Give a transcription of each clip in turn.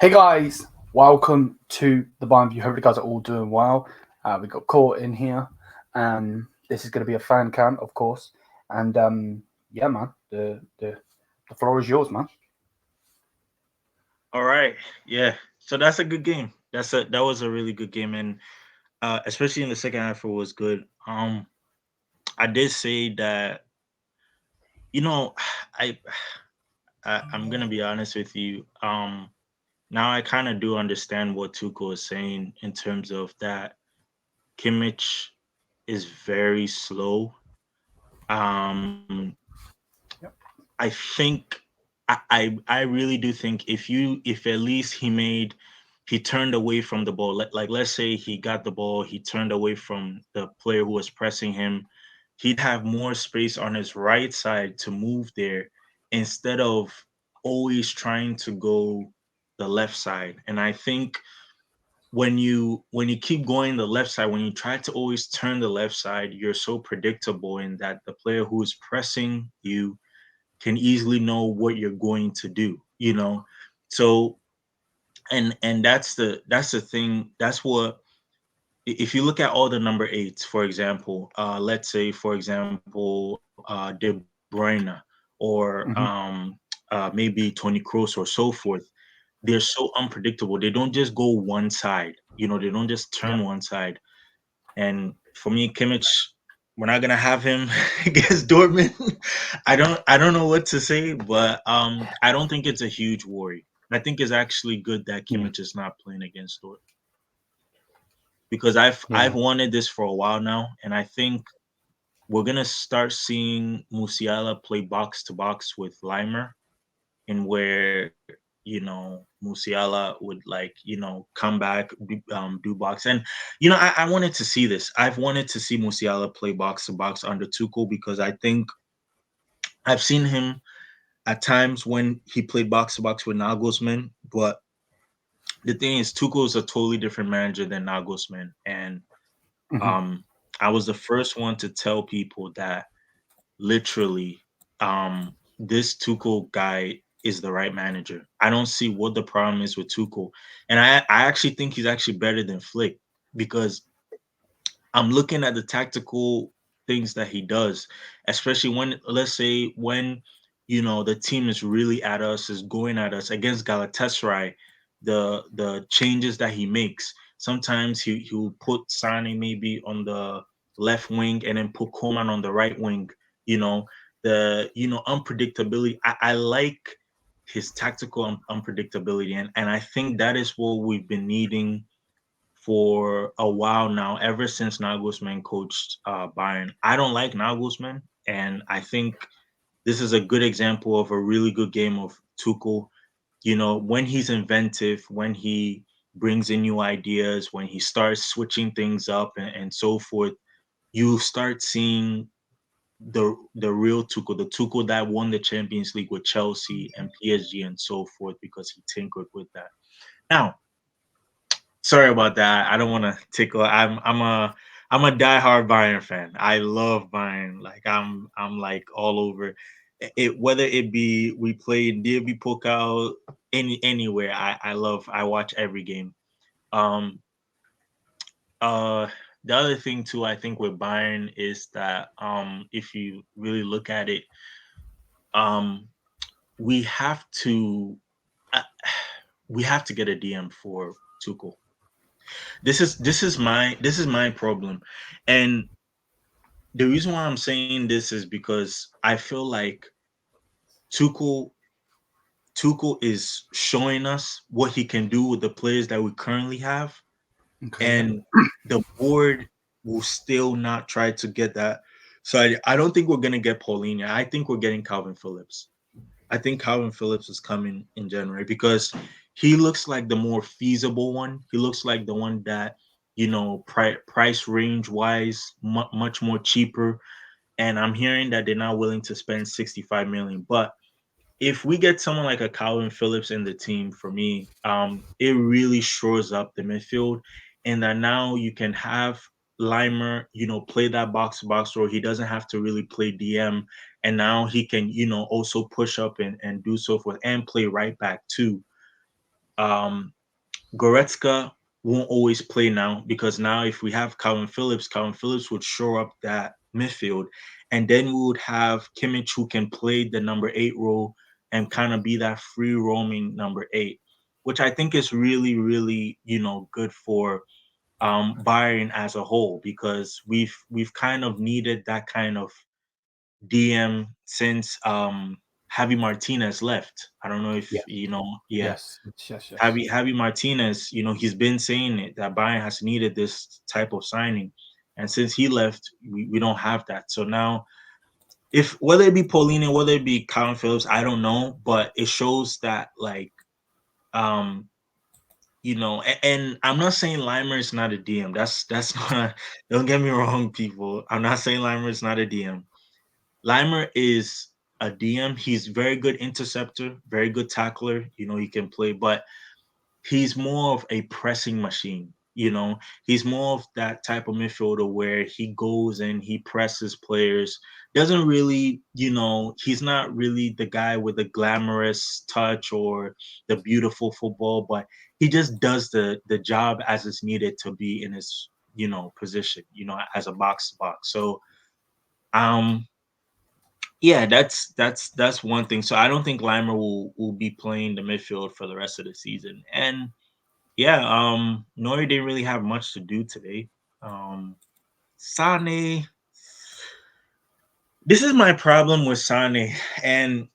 Hey guys, welcome to the Bayern View. Hope you guys are all doing well. We got caught in here. This is going to be a fan count, of course. And yeah, man, the floor is yours, man. All right. Yeah. So that's a good game. That was a really good game, and especially in the second half, it was good. I did say that you know, I, I'm gonna be honest with you. Now I kind of do understand what Tuchel is saying in terms of that Kimmich is very slow. Um, Yep. I think I really do think if at least he turned away from the ball, like let's say he got the ball, he turned away from the player who was pressing him, he'd have more space on his right side to move there instead of always trying to go the left side. And I think when you keep going the left side, when you try to always turn the left side, you're so predictable in that the player who is pressing you can easily know what you're going to do. So and that's the thing. That's what if you look at all the number eights, for example, let's say for example De Bruyne or Mm-hmm. maybe Tony Kroos or so forth, they're so unpredictable. They don't just go one side. They don't just Yeah. turn one side. And for me, Kimmich, we're not gonna have him against Dortmund. I don't know what to say, but I don't think it's a huge worry. I think it's actually good that Yeah. Kimmich is not playing against Dortmund because I've Yeah. wanted this for a while now, and I think we're gonna start seeing Musiala play box to box with Limer, and where Musiala would come back, do box, and I wanted to see this. I've wanted to see Musiala play box to box under Tuchel because I think I've seen him at times when he played box to box with Nagelsmann, but the thing is, Tuchel is a totally different manager than Nagelsmann, and Mm-hmm. um, I was the first one to tell people that literally, this Tuchel guy is the right manager. I don't see what the problem is with Tuchel, and I actually think he's actually better than Flick because I'm looking at the tactical things that he does, especially when let's say when the team is really at us, is going at us against Galatasaray, the changes that he makes. Sometimes he'll put Sane maybe on the left wing and then put Coman on the right wing. You know the unpredictability. I like his tactical unpredictability, and I think that is what we've been needing for a while now, ever since Nagelsmann coached Bayern. I don't like Nagelsmann, and I think this is a good example of a really good game of Tuchel. When he's inventive, when he brings in new ideas, when he starts switching things up and so forth, you start seeing the real Tuchel, the Tuchel that won the Champions League with Chelsea and PSG and so forth, because he tinkered with that. Now, sorry about that. I don't want to tickle. I'm a diehard Bayern fan. I love Bayern. Like I'm like all over it. Whether it be we play in DB Pokal anywhere. I watch every game. Um. Uh. The other thing too, I think with Bayern is that if you really look at it, um, we have to uh, we have to get a DM for Tuchel. This is my problem, and the reason why I'm saying this is because I feel like Tuchel Tuchel is showing us what he can do with the players that we currently have, Okay. Yeah. and the board will still not try to get that. So I don't think we're gonna get Paulinho. I think we're getting Calvin Phillips. I think Calvin Phillips is coming in January because he looks like the more feasible one. He looks like the one that, price range wise, much more cheaper. And I'm hearing that they're not willing to spend 65 million. But if we get someone like a Calvin Phillips in the team, for me, it really shores up the midfield, and that now you can have Limer, play that box to box role. He doesn't have to really play DM, and now he can, also push up and do so forth and play right back too. Goretzka won't always play now, because now if we have Calvin Phillips would shore up that midfield, and then we would have Kimmich, who can play the number 8 role and kind of be that free roaming number 8, which I think is really, really, good for Bayern as a whole, because we've kind of needed that kind of DM since Javi Martinez left. I don't know if Yeah. yeah. Yes. Yes. Yes. Javi Martinez, he's been saying it, that Bayern has needed this type of signing. And since he left, we don't have that. So now, if whether it be Paulinho, whether it be Colin Phillips, I don't know, but it shows that, like, um, and I'm not saying Limer is not a DM. That's not. Don't get me wrong, people. I'm not saying Limer is not a DM. Limer is a DM. He's very good interceptor, very good tackler. He can play, but he's more of a pressing machine. He's more of that type of midfielder where he goes and he presses players. Doesn't really, he's not really the guy with the glamorous touch or the beautiful football, but he just does the job as it's needed to be in his, position, as a box to box. So, um, yeah, that's one thing. So I don't think Limer will be playing the midfield for the rest of the season. And yeah, Nori didn't really have much to do today. Sane, this is my problem with Sane, and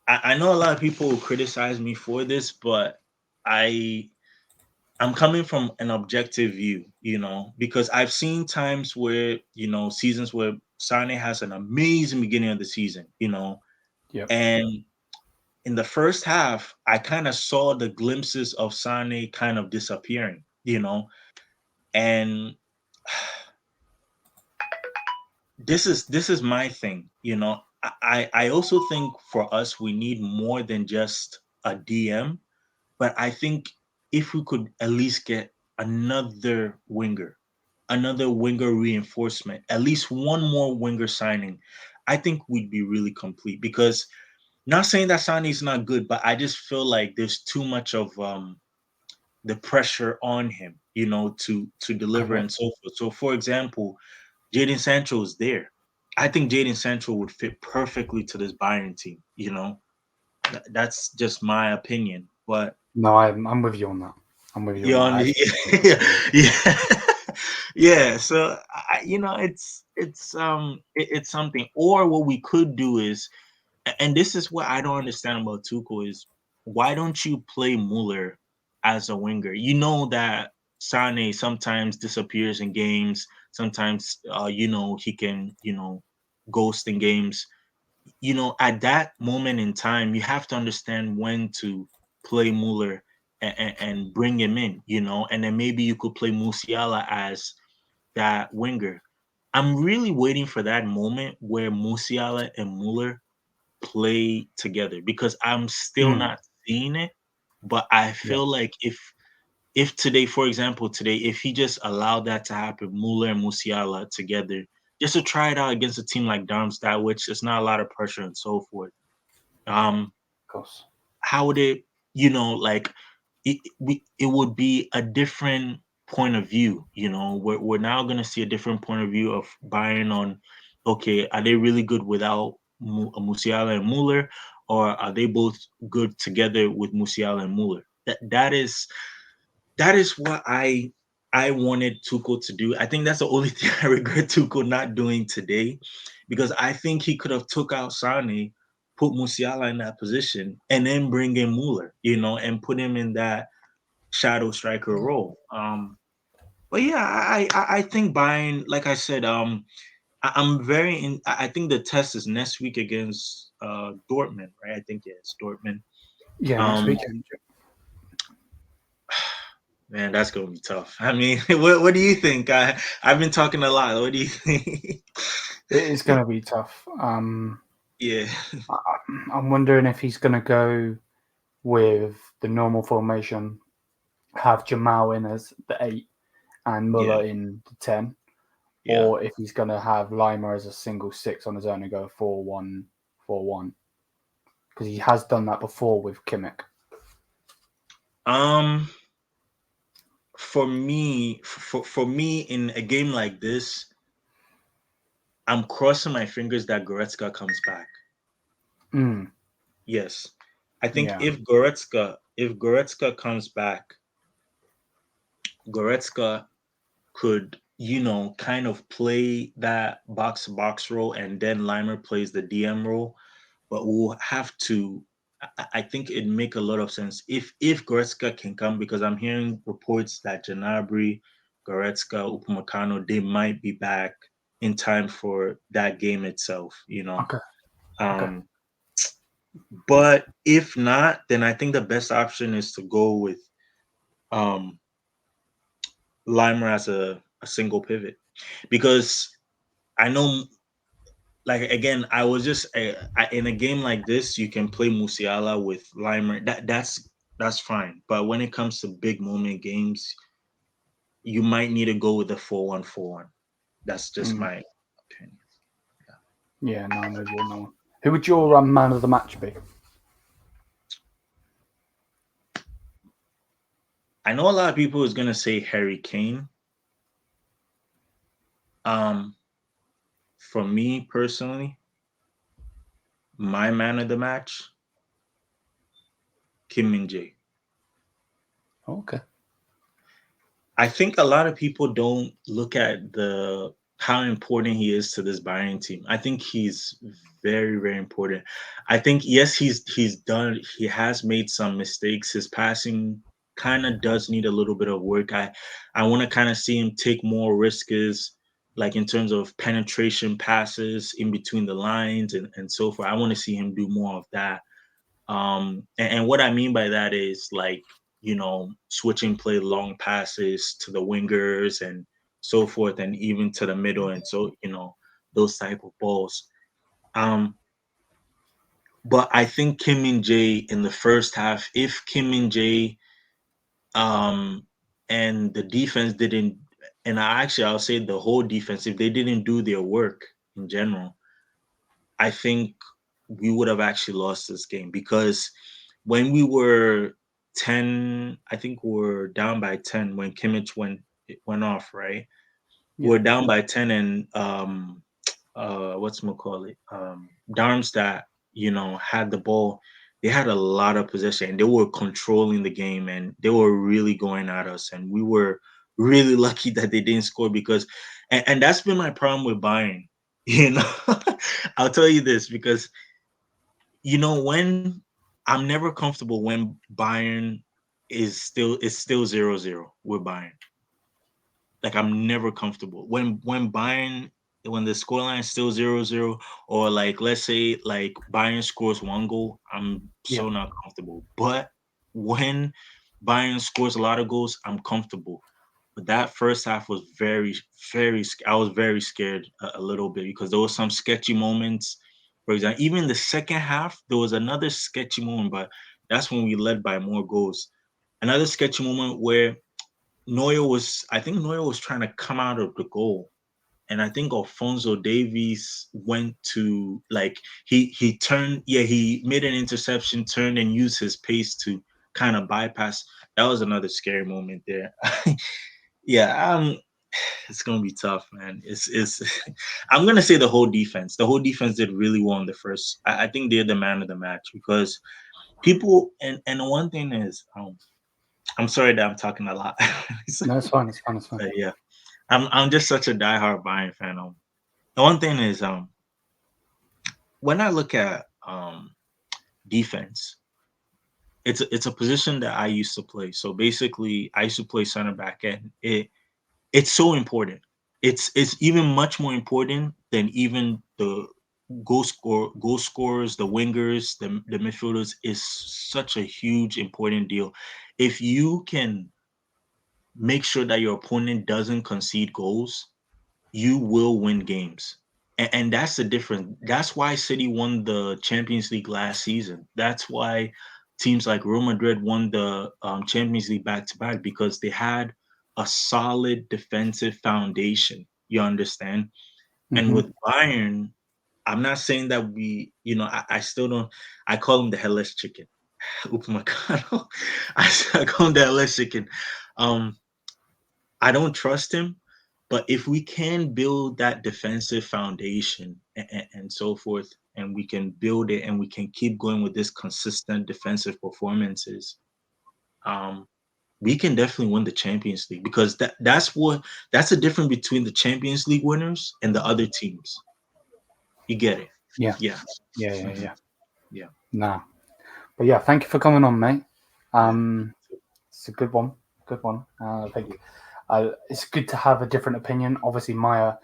I know a lot of people will criticize me for this, but I I'm coming from an objective view, because I've seen times where, seasons where Sane has an amazing beginning of the season, Yep. and in the first half, I kind of saw the glimpses of Sane kind of disappearing, and this is my thing. I also think for us we need more than just a DM, but I think if we could at least get another winger reinforcement, at least one more winger signing, I think we'd be really complete. Because, not saying that Sane is not good, but I just feel like there's too much of the pressure on him, to deliver Okay. and so forth. So, for example, Jaden Sancho is there. I think Jaden Sancho would fit perfectly to this Bayern team. That's just my opinion. But No, I'm with you on that. I'm with you on yeah, that. I actually think yeah, so. yeah, yeah. So it's something. Or what we could do is, and this is what I don't understand about Tuchel, is why don't you play Muller as a winger? You know that Sane sometimes disappears in games. Sometimes, he can, ghost in games. At that moment in time, you have to understand when to play Muller and bring him in, and then maybe you could play Musiala as that winger. I'm really waiting for that moment where Musiala and Muller play together, because I'm still Mm, not seeing it. But I yeah. feel like if today, for example, if he just allowed that to happen, Muller and Musiala together, just to try it out against a team like Darmstadt, which is not a lot of pressure and so forth. Um, Of course. how would it, like, it would be a different point of view. We're now going to see a different point of view of Bayern on, okay, are they really good without Musiala and Muller, or are they both good together with Musiala and Muller? That is what I wanted Tuchel to do. I think that's the only thing I regret Tuchel not doing today, because I think he could have took out Sane, put Musiala in that position, and then bring in Muller, and put him in that shadow striker role. But yeah, I think Bayern, like I said, I'm very in. I think the test is next week against Dortmund, right? I think, yeah, it's Dortmund. Yeah, next Um, weekend. Man, that's gonna be tough. I mean, what do you think? I've been talking a lot. What do you think? It is going to be tough. Yeah, I'm wondering if he's going to go with the normal formation, have Jamal in as the 8 and yeah, Muller in the 10, yeah. or if he's going to have Lima as a single 6 on his own and go 4-1-4-1, because he has done that before with Kimmich. Um, for me, for me in a game like this, I'm crossing my fingers that Goretzka comes back. Mm, Yes, I think yeah. if Goretzka comes back, Goretzka could, kind of play that box to box role, and then Limer plays the DM role. But we'll have to. I think it'd make a lot of sense if Goretzka can come, because I'm hearing reports that Gnabry, Goretzka, Upamecano, they might be back in time for that game itself. Okay. Okay. Um, but if not, then I think the best option is to go with um Limer as a single pivot, because I know, like, again, I was just in a game like this, you can play Musiala with Limer. That's fine. But when it comes to big moment games, you might need to go with the 4-1-4-1. That's just Mm, my opinion. yeah, no, I'm with you on that one. Who would your man of the match be? I know a lot of people is gonna say Harry Kane. Um, for me personally, my man of the match, Kim Min Jae. Okay. I think a lot of people don't look at the how important he is to this Bayern team. I think he's very, very important. I think, yes, he has made some mistakes. His passing kind of does need a little bit of work. I want to kind of see him take more risks, like in terms of penetration passes in between the lines and so forth. I want to see him do more of that. And what I mean by that is, like, switching play, long passes to the wingers and so forth, and even to the middle. And so, those type of balls. Um, but I think Kim Min Jae in the first half, if Kim Min Jae um, and the defense didn't, and I'll say the whole defense, if they didn't do their work in general, I think we would have actually lost this game, because when we were 10, I think we were down by 10 when Kimmich went off, right? We Yeah. were down by 10, and what's call it? Darmstadt, had the ball. They had a lot of possession, and they were controlling the game, and they were really going at us, and we were really lucky that they didn't score, because and that's been my problem with Bayern. You know, I'll tell you this, because when I'm never comfortable when Bayern is still 0-0 with Bayern. Like, I'm never comfortable when Bayern, when the scoreline is still 0-0, or, like, let's say, like, Bayern scores one goal, I'm Yeah. so not comfortable. But when Bayern scores a lot of goals, I'm comfortable. But that first half was very, very. I was very scared a little bit, because there was some sketchy moments. For example, even the second half, there was another sketchy moment, but that's when we led by more goals. Another sketchy moment where I think Neuer was trying to come out of the goal, and I think Alfonso Davies went to, like, he turned, yeah, he made an interception, turned and used his pace to kind of bypass. That was another scary moment there. Yeah, it's gonna be tough, man. It's I'm gonna say the whole defense. The whole defense did really well in the first. I think they're the man of the match, because people, and the one thing is, I'm sorry that I'm talking a lot. No, it's fine. It's fine. It's fine. But yeah, I'm just such a diehard Bayern fan. The one thing is, when I look at defense, it's a position that I used to play. So basically, I used to play center back, and it's so important. It's even much more important than even the goal scorers, the wingers, the midfielders. Is such a huge important deal. If you can make sure that your opponent doesn't concede goals, you will win games. And that's the difference. That's why City won the Champions League last season. That's why teams like Real Madrid won the Champions League back to back, because they had a solid defensive foundation. You understand? And Hmm. with Bayern, I'm not saying that I still don't. I call them the headless chicken. Upamecano. I second that lexicon. I don't trust him, but if we can build that defensive foundation and so forth, and we can build it and we can keep going with this consistent defensive performances, we can definitely win the Champions League, because that's the difference between the Champions League winners and the other teams. You get it? Yeah. Yeah. Yeah. Yeah. Nah. But yeah, thank you for coming on, mate. It's a good one. Thank you. It's good to have a different opinion. Obviously, my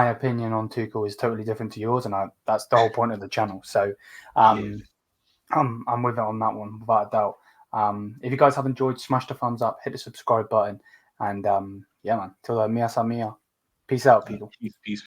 opinion on Tuchel is totally different to yours, and that's the whole point of the channel. So, I'm with it on that one, without a doubt. If you guys have enjoyed, smash the thumbs up, hit the subscribe button, and yeah, man. Till mia sa mia. Peace out, people. Peace.